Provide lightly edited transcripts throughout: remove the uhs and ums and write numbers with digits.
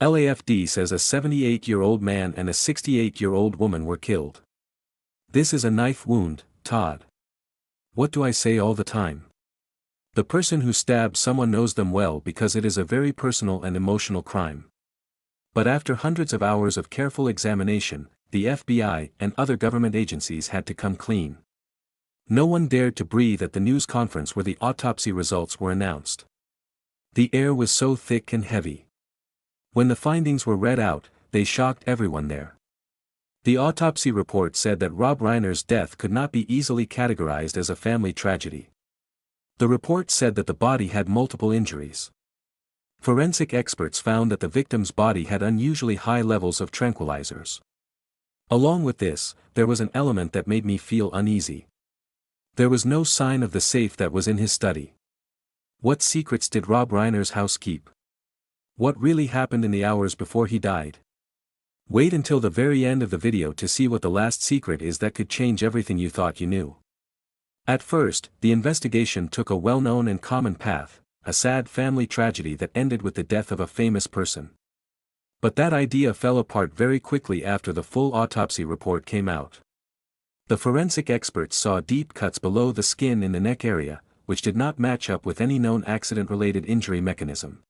LAFD says a 78-year-old man and a 68-year-old woman were killed. This is a knife wound, Todd. What do I say all the time? The person who stabbed someone knows them well because it is a very personal and emotional crime. But after hundreds of hours of careful examination, the FBI and other government agencies had to come clean. No one dared to breathe at the news conference where the autopsy results were announced. The air was so thick and heavy. When the findings were read out, they shocked everyone there. The autopsy report said that Rob Reiner's death could not be easily categorized as a family tragedy. The report said that the body had multiple injuries. Forensic experts found that the victim's body had unusually high levels of tranquilizers. Along with this, there was an element that made me feel uneasy. There was no sign of the safe that was in his study. What secrets did Rob Reiner's house keep? What really happened in the hours before he died? Wait until the very end of the video to see what the last secret is that could change everything you thought you knew. At first, the investigation took a well-known and common path, a sad family tragedy that ended with the death of a famous person. But that idea fell apart very quickly after the full autopsy report came out. The forensic experts saw deep cuts below the skin in the neck area, which did not match up with any known accident-related injury mechanism.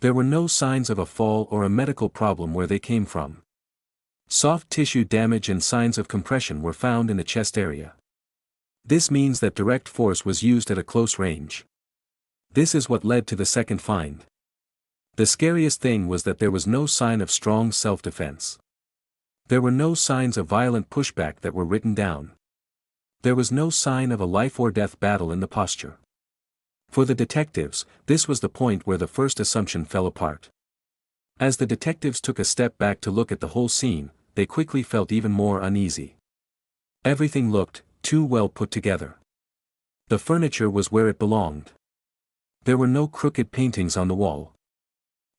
There were no signs of a fall or a medical problem where they came from. Soft tissue damage and signs of compression were found in the chest area. This means that direct force was used at a close range. This is what led to the second find. The scariest thing was that there was no sign of strong self-defense. There were no signs of violent pushback that were written down. There was no sign of a life-or-death battle in the posture. For the detectives, this was the point where the first assumption fell apart. As the detectives took a step back to look at the whole scene, they quickly felt even more uneasy. Everything looked too well put together. The furniture was where it belonged. There were no crooked paintings on the wall.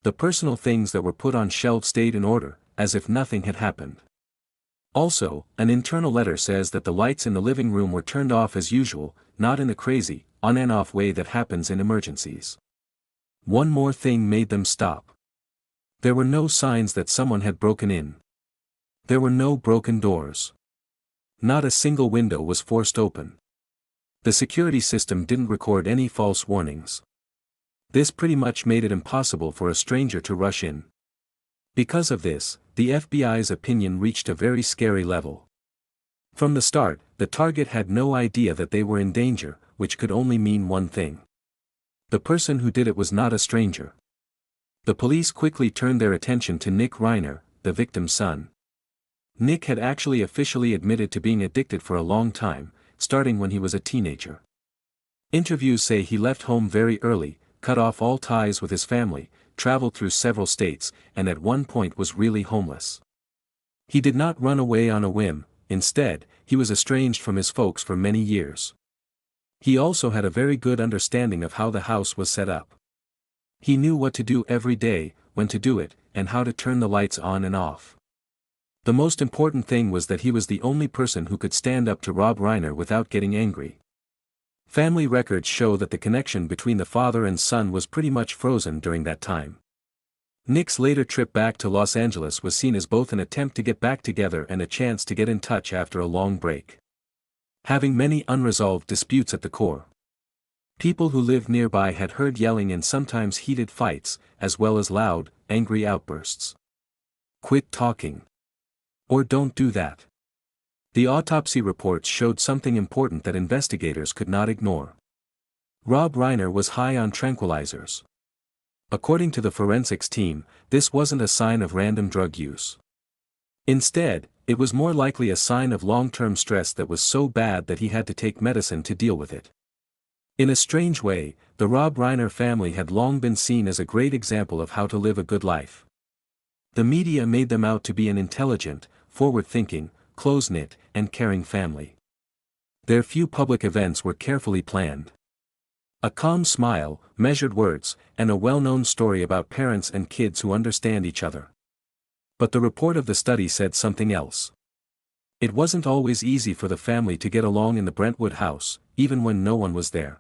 The personal things that were put on shelves stayed in order, as if nothing had happened. Also, an internal letter says that the lights in the living room were turned off as usual, not in the crazy, on and off way that happens in emergencies. One more thing made them stop. There were no signs that someone had broken in. There were no broken doors. Not a single window was forced open. The security system didn't record any false warnings. This pretty much made it impossible for a stranger to rush in. Because of this, the FBI's opinion reached a very scary level. From the start, the target had no idea that they were in danger, which could only mean one thing. The person who did it was not a stranger. The police quickly turned their attention to Nick Reiner, the victim's son. Nick had actually officially admitted to being addicted for a long time, starting when he was a teenager. Interviews say he left home very early, cut off all ties with his family, traveled through several states, and at one point was really homeless. He did not run away on a whim, instead, he was estranged from his folks for many years. He also had a very good understanding of how the house was set up. He knew what to do every day, when to do it, and how to turn the lights on and off. The most important thing was that he was the only person who could stand up to Rob Reiner without getting angry. Family records show that the connection between the father and son was pretty much frozen during that time. Nick's later trip back to Los Angeles was seen as both an attempt to get back together and a chance to get in touch after a long break. Having many unresolved disputes at the core. People who lived nearby had heard yelling and sometimes heated fights, as well as loud, angry outbursts. Quit talking. Or don't do that. The autopsy reports showed something important that investigators could not ignore. Rob Reiner was high on tranquilizers. According to the forensics team, this wasn't a sign of random drug use. Instead, it was more likely a sign of long-term stress that was so bad that he had to take medicine to deal with it. In a strange way, the Rob Reiner family had long been seen as a great example of how to live a good life. The media made them out to be an intelligent, forward-thinking, close-knit, and caring family. Their few public events were carefully planned. A calm smile, measured words, and a well-known story about parents and kids who understand each other. But the report of the study said something else. It wasn't always easy for the family to get along in the Brentwood house, even when no one was there.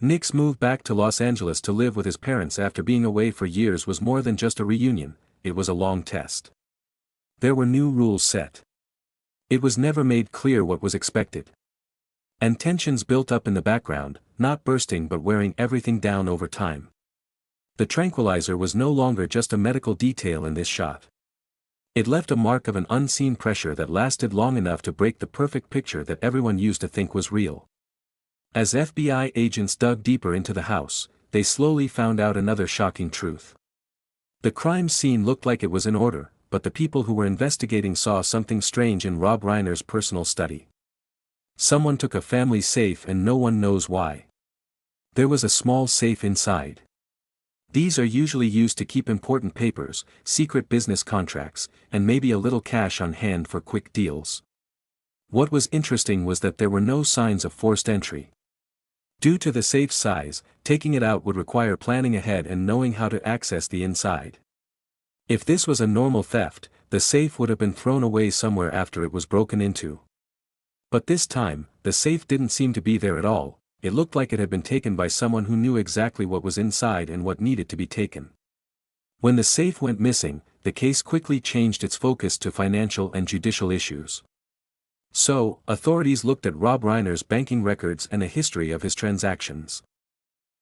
Nick's move back to Los Angeles to live with his parents after being away for years was more than just a reunion, it was a long test. There were new rules set. It was never made clear what was expected. And tensions built up in the background, not bursting but wearing everything down over time. The tranquilizer was no longer just a medical detail in this shot. It left a mark of an unseen pressure that lasted long enough to break the perfect picture that everyone used to think was real. As FBI agents dug deeper into the house, they slowly found out another shocking truth. The crime scene looked like it was in order, but the people who were investigating saw something strange in Rob Reiner's personal study. Someone took a family safe and no one knows why. There was a small safe inside. These are usually used to keep important papers, secret business contracts, and maybe a little cash on hand for quick deals. What was interesting was that there were no signs of forced entry. Due to the safe's size, taking it out would require planning ahead and knowing how to access the inside. If this was a normal theft, the safe would have been thrown away somewhere after it was broken into. But this time, the safe didn't seem to be there at all. It looked like it had been taken by someone who knew exactly what was inside and what needed to be taken. When the safe went missing, the case quickly changed its focus to financial and judicial issues. So, authorities looked at Rob Reiner's banking records and a history of his transactions.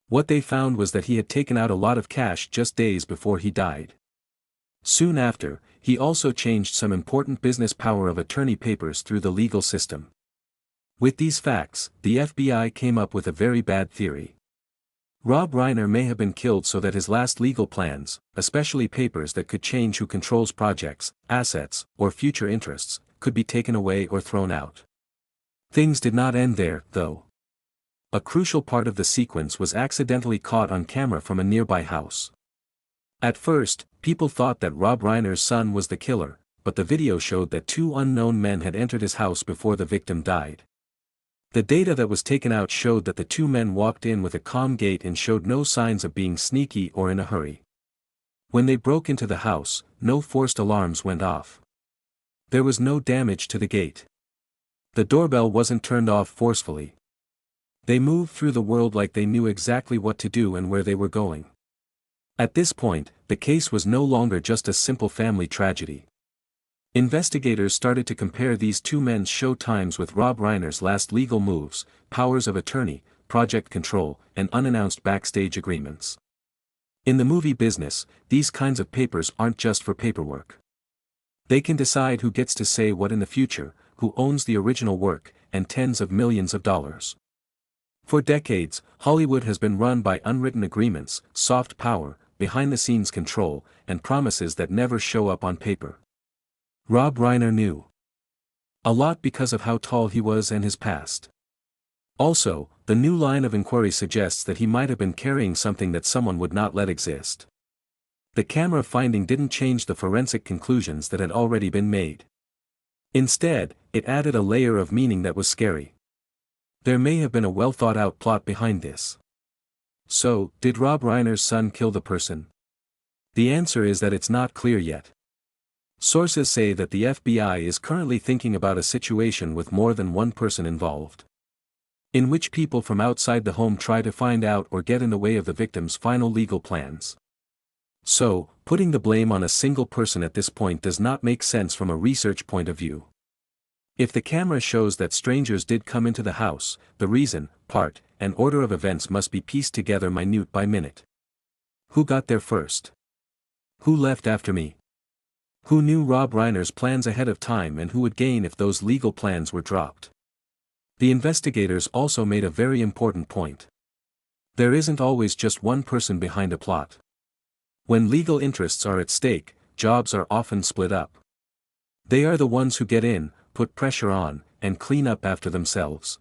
What they found was that he had taken out a lot of cash just days before he died. Soon after, he also changed some important business power of attorney papers through the legal system. With these facts, the FBI came up with a very bad theory. Rob Reiner may have been killed so that his last legal plans, especially papers that could change who controls projects, assets, or future interests, could be taken away or thrown out. Things did not end there, though. A crucial part of the sequence was accidentally caught on camera from a nearby house. At first, people thought that Rob Reiner's son was the killer, but the video showed that two unknown men had entered his house before the victim died. The data that was taken out showed that the two men walked in with a calm gait and showed no signs of being sneaky or in a hurry. When they broke into the house, no forced alarms went off. There was no damage to the gate. The doorbell wasn't turned off forcefully. They moved through the world like they knew exactly what to do and where they were going. At this point, the case was no longer just a simple family tragedy. Investigators started to compare these two men's show times with Rob Reiner's last legal moves, powers of attorney, project control, and unannounced backstage agreements. In the movie business, these kinds of papers aren't just for paperwork. They can decide who gets to say what in the future, who owns the original work, and tens of millions of dollars. For decades, Hollywood has been run by unwritten agreements, soft power, behind-the-scenes control, and promises that never show up on paper. Rob Reiner knew a lot because of how tall he was and his past. Also, the new line of inquiry suggests that he might have been carrying something that someone would not let exist. The camera finding didn't change the forensic conclusions that had already been made. Instead, it added a layer of meaning that was scary. There may have been a well-thought-out plot behind this. So, did Rob Reiner's son kill the person? The answer is that it's not clear yet. Sources say that the FBI is currently thinking about a situation with more than one person involved, in which people from outside the home try to find out or get in the way of the victim's final legal plans. So, putting the blame on a single person at this point does not make sense from a research point of view. If the camera shows that strangers did come into the house, the reason, part, and order of events must be pieced together minute by minute. Who got there first? Who left after me? Who knew Rob Reiner's plans ahead of time and who would gain if those legal plans were dropped? The investigators also made a very important point. There isn't always just one person behind a plot. When legal interests are at stake, jobs are often split up. They are the ones who get in, put pressure on, and clean up after themselves.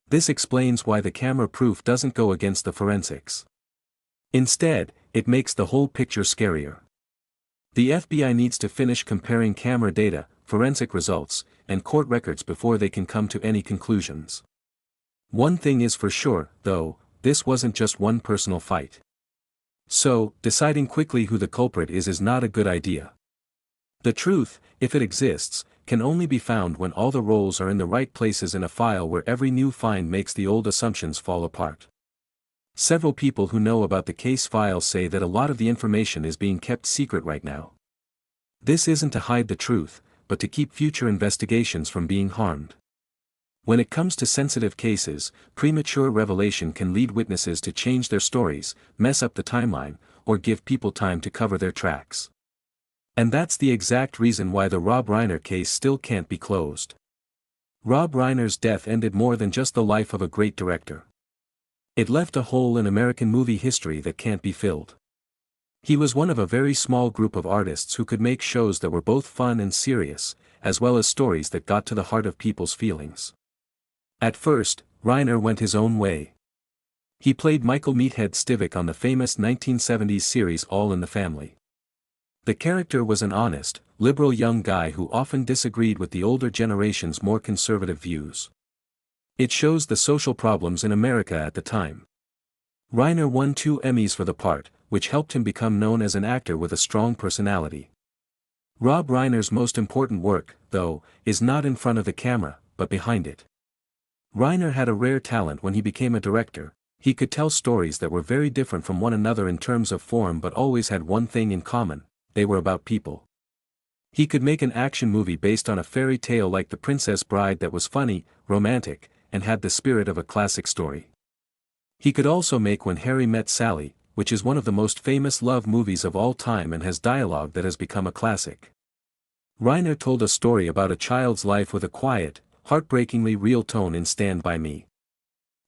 This explains why the camera proof doesn't go against the forensics. Instead, it makes the whole picture scarier. The FBI needs to finish comparing camera data, forensic results, and court records before they can come to any conclusions. One thing is for sure, though, this wasn't just one personal fight. So, deciding quickly who the culprit is not a good idea. The truth, if it exists, can only be found when all the roles are in the right places in a file where every new find makes the old assumptions fall apart. Several people who know about the case files say that a lot of the information is being kept secret right now. This isn't to hide the truth, but to keep future investigations from being harmed. When it comes to sensitive cases, premature revelation can lead witnesses to change their stories, mess up the timeline, or give people time to cover their tracks. And that's the exact reason why the Rob Reiner case still can't be closed. Rob Reiner's death ended more than just the life of a great director. It left a hole in American movie history that can't be filled. He was one of a very small group of artists who could make shows that were both fun and serious, as well as stories that got to the heart of people's feelings. At first, Reiner went his own way. He played Michael Meathead Stivic on the famous 1970s series All in the Family. The character was an honest, liberal young guy who often disagreed with the older generation's more conservative views. It shows the social problems in America at the time. Reiner won 2 Emmys for the part, which helped him become known as an actor with a strong personality. Rob Reiner's most important work, though, is not in front of the camera, but behind it. Reiner had a rare talent when he became a director. He could tell stories that were very different from one another in terms of form but always had one thing in common: they were about people. He could make an action movie based on a fairy tale like The Princess Bride that was funny, romantic, and had the spirit of a classic story. He could also make When Harry Met Sally, which is one of the most famous love movies of all time and has dialogue that has become a classic. Reiner told a story about a child's life with a quiet, heartbreakingly real tone in Stand By Me.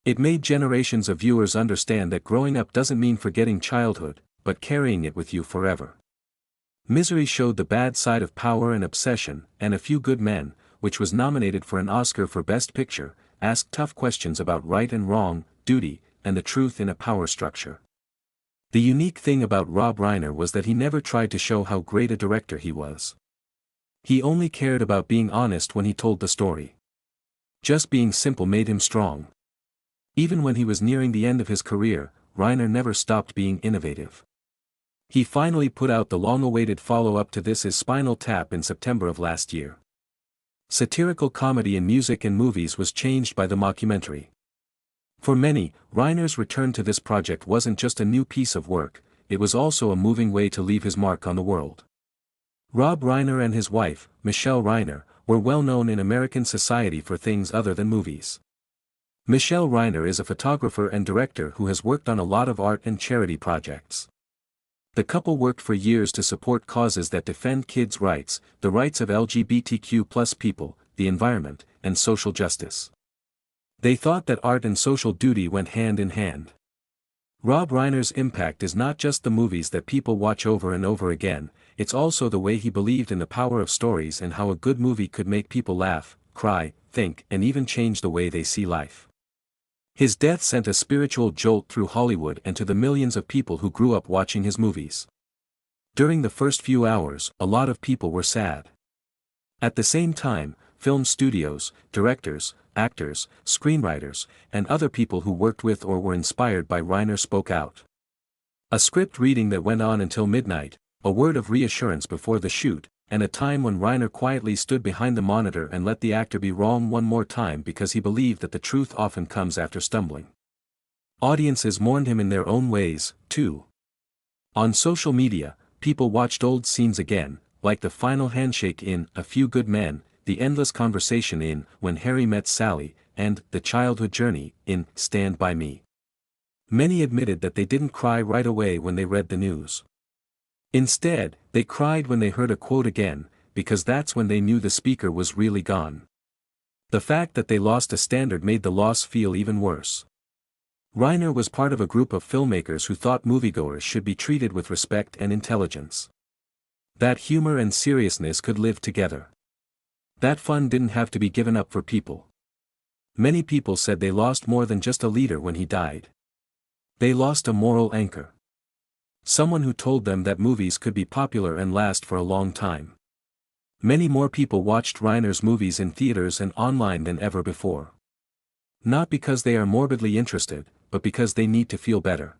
It made generations of viewers understand that growing up doesn't mean forgetting childhood, but carrying it with you forever. Misery showed the bad side of power and obsession, and A Few Good Men, which was nominated for an Oscar for Best Picture, asked tough questions about right and wrong, duty, and the truth in a power structure. The unique thing about Rob Reiner was that he never tried to show how great a director he was. He only cared about being honest when he told the story. Just being simple made him strong. Even when he was nearing the end of his career, Reiner never stopped being innovative. He finally put out the long-awaited follow-up to This Is Spinal Tap in September of last year. Satirical comedy in music and movies was changed by the mockumentary. For many, Reiner's return to this project wasn't just a new piece of work, it was also a moving way to leave his mark on the world. Rob Reiner and his wife, Michelle Reiner, were well known in American society for things other than movies. Michelle Reiner is a photographer and director who has worked on a lot of art and charity projects. The couple worked for years to support causes that defend kids' rights, the rights of LGBTQ+ people, the environment, and social justice. They thought that art and social duty went hand in hand. Rob Reiner's impact is not just the movies that people watch over and over again, it's also the way he believed in the power of stories and how a good movie could make people laugh, cry, think, and even change the way they see life. His death sent a spiritual jolt through Hollywood and to the millions of people who grew up watching his movies. During the first few hours, a lot of people were sad. At the same time, film studios, directors, actors, screenwriters, and other people who worked with or were inspired by Reiner spoke out. A script reading that went on until midnight, a word of reassurance before the shoot, and a time when Reiner quietly stood behind the monitor and let the actor be wrong one more time because he believed that the truth often comes after stumbling. Audiences mourned him in their own ways, too. On social media, people watched old scenes again, like the final handshake in A Few Good Men, the endless conversation in When Harry Met Sally, and the childhood journey in Stand By Me. Many admitted that they didn't cry right away when they read the news. Instead, they cried when they heard a quote again, because that's when they knew the speaker was really gone. The fact that they lost a standard made the loss feel even worse. Reiner was part of a group of filmmakers who thought moviegoers should be treated with respect and intelligence. That humor and seriousness could live together. That fun didn't have to be given up for people. Many people said they lost more than just a leader when he died. They lost a moral anchor. Someone who told them that movies could be popular and last for a long time. Many more people watched Reiner's movies in theaters and online than ever before. Not because they are morbidly interested, but because they need to feel better.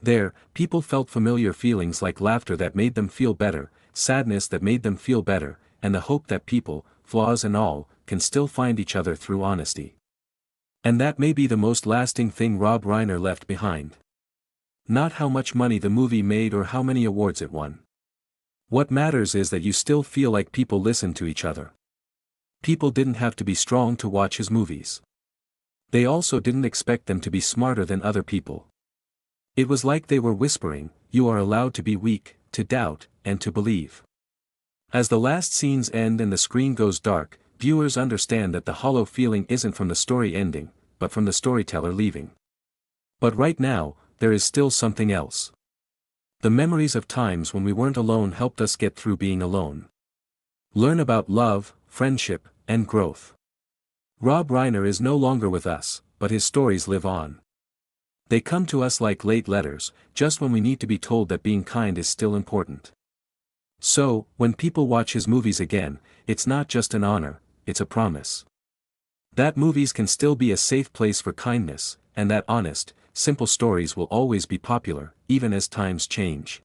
There, people felt familiar feelings like laughter that made them feel better, sadness that made them feel better, and the hope that people, flaws and all, can still find each other through honesty. And that may be the most lasting thing Rob Reiner left behind. Not how much money the movie made or how many awards it won. What matters is that you still feel like people listen to each other. People didn't have to be strong to watch his movies. They also didn't expect them to be smarter than other people. It was like they were whispering, "You are allowed to be weak, to doubt, and to believe." As the last scenes end and the screen goes dark, viewers understand that the hollow feeling isn't from the story ending, but from the storyteller leaving. But right now, there is still something else. The memories of times when we weren't alone helped us get through being alone. Learn about love, friendship, and growth. Rob Reiner is no longer with us, but his stories live on. They come to us like late letters, just when we need to be told that being kind is still important. So, when people watch his movies again, it's not just an honor, it's a promise. That movies can still be a safe place for kindness, and that honest, simple stories will always be popular, even as times change.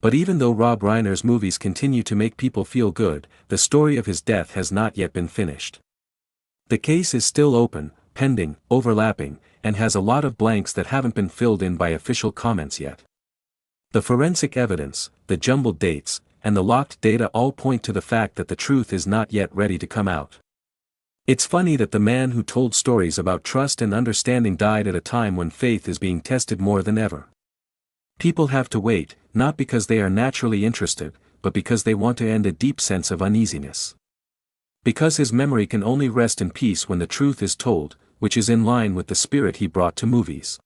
But even though Rob Reiner's movies continue to make people feel good, the story of his death has not yet been finished. The case is still open, pending, overlapping, and has a lot of blanks that haven't been filled in by official comments yet. The forensic evidence, the jumbled dates, and the locked data all point to the fact that the truth is not yet ready to come out. It's funny that the man who told stories about trust and understanding died at a time when faith is being tested more than ever. People have to wait, not because they are naturally interested, but because they want to end a deep sense of uneasiness. Because his memory can only rest in peace when the truth is told, which is in line with the spirit he brought to movies.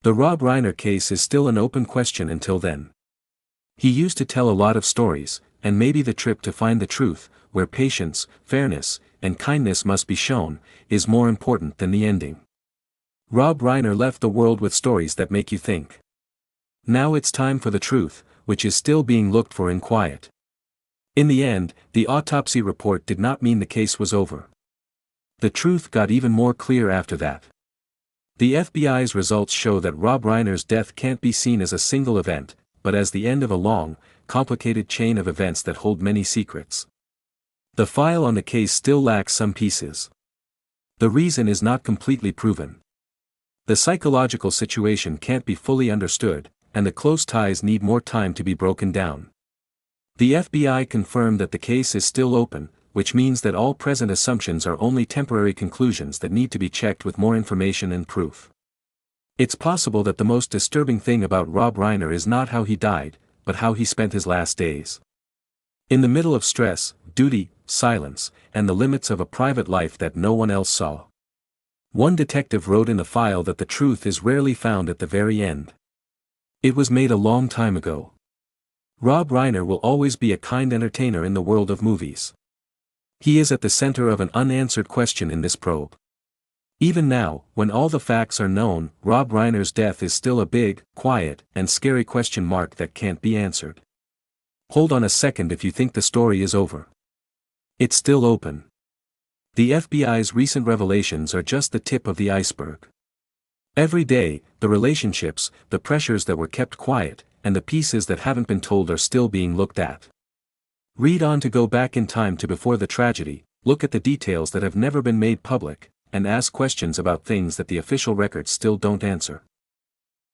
The Rob Reiner case is still an open question until then. He used to tell a lot of stories, and maybe the trip to find the truth, where patience, fairness, and kindness must be shown, is more important than the ending. Rob Reiner left the world with stories that make you think. Now it's time for the truth, which is still being looked for in quiet. In the end, the autopsy report did not mean the case was over. The truth got even more clear after that. The FBI's results show that Rob Reiner's death can't be seen as a single event, but as the end of a long, complicated chain of events that hold many secrets. The file on the case still lacks some pieces. The reason is not completely proven. The psychological situation can't be fully understood, and the close ties need more time to be broken down. The FBI confirmed that the case is still open, which means that all present assumptions are only temporary conclusions that need to be checked with more information and proof. It's possible that the most disturbing thing about Rob Reiner is not how he died, but how he spent his last days. In the middle of stress, duty, silence, and the limits of a private life that no one else saw. One detective wrote in the file that the truth is rarely found at the very end. It was made a long time ago. Rob Reiner will always be a kind entertainer in the world of movies. He is at the center of an unanswered question in this probe. Even now, when all the facts are known, Rob Reiner's death is still a big, quiet, and scary question mark that can't be answered. Hold on a second if you think the story is over. It's still open. The FBI's recent revelations are just the tip of the iceberg. Every day, the relationships, the pressures that were kept quiet, and the pieces that haven't been told are still being looked at. Read on to go back in time to before the tragedy, look at the details that have never been made public, and ask questions about things that the official records still don't answer.